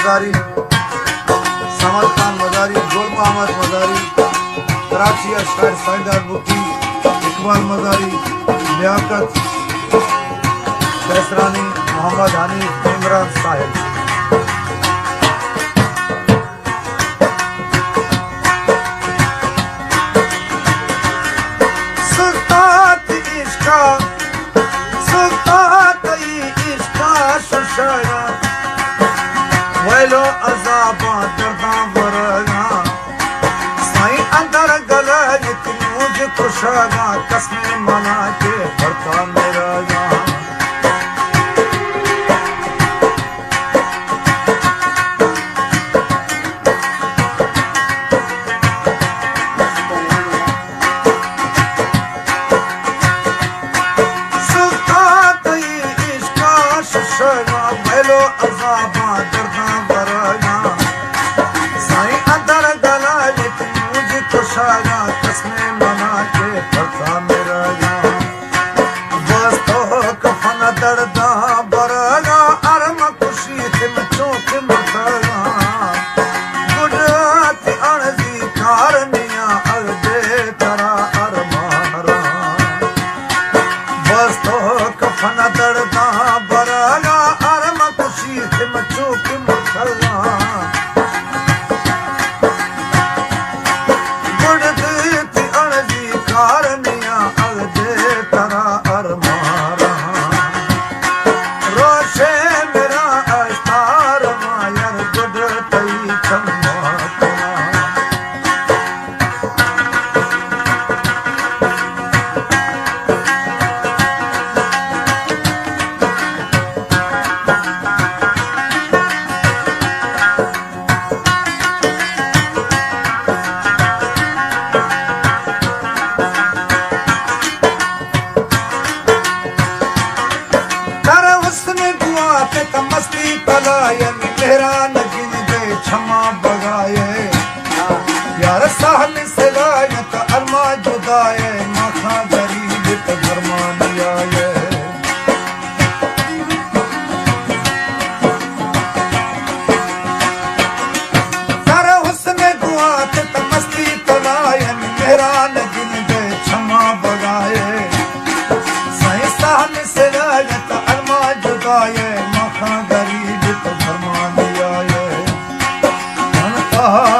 मजारी, समद खान मजारी, गुल मोहम्मद मजारी, कराची शायर cider bookie, Iqbal Mazari, Liaquat Kaisrani, Mohammad Hanif, Imran Sahib. वैलो अज़ाबा दर्दा बरगा साईं अंदर गला मुझ खुशगा कसमे मना के भरता मेरा वैलो अज़ाबा दर्दा बरगा साईं अंदर गला मुझ खुशगा कसमे मना के भरता मेरा बस तो कफन दर्दा बरगा अरम खुशी तिम चौक मरगा गुजरात अणजी कारनिया अगदे तरा अरमारा बस तो कफन दर्दा बरगा चौक मरगा गुजरात अणजी कारनिया अगदे तरा अरमारा रोशे मेरा अस्तार मायर गुजरात चम्मा मस्ती पलायन मेरा नगिन दे क्षमा बगाए यार साहल से लायत अरमा जुदाए मखा गरीब तो धर्मान आए कर हुस्न गुआत मस्ती पलायन मेरा नगिन दे क्षमा बगाए सही साहल से लायत अरमा जुदाए गरीब तो फरमान आए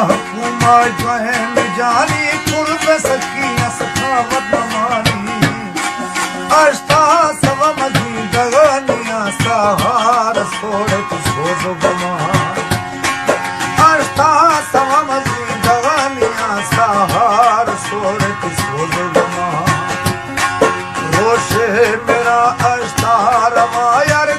हुकुमा जहन जानी कुर्ब सकी सखावत मानी अष्टा सव मजी गगनिया सहार सोड़त सोज गमा अष्टा सव मजी गगनिया सहार सोड़त सोज गमा रोशे मेरा अष्टार मायर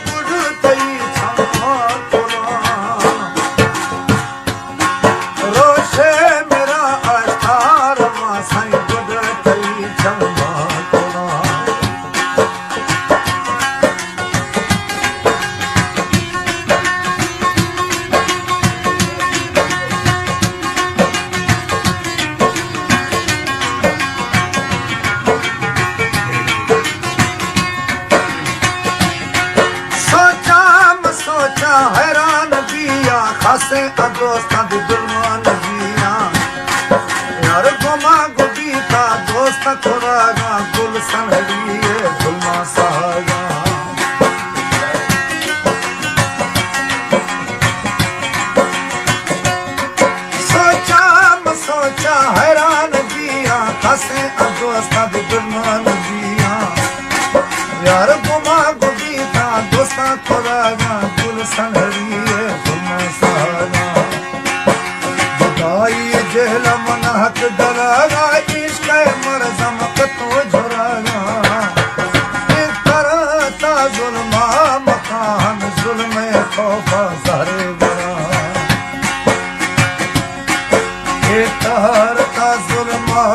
हैरान किया खासे दोस्ता दी दुल्मान जिया यार गुमा गुबीता दोस्त खुरागा गुल संहरिए गुलमा सागा सोचा हैरान किया खासे दोस्ता दी दुल्मान जिया यार गुमा गुबीता दोस्त खुरागा संहरिए गुलमा सागा बधाई जेल मनहक डरागा इश्क मरज़म तो झुरागा करता जुल्मा मकान जुल्म खौफा ज़हरे बरा करता जुल्मा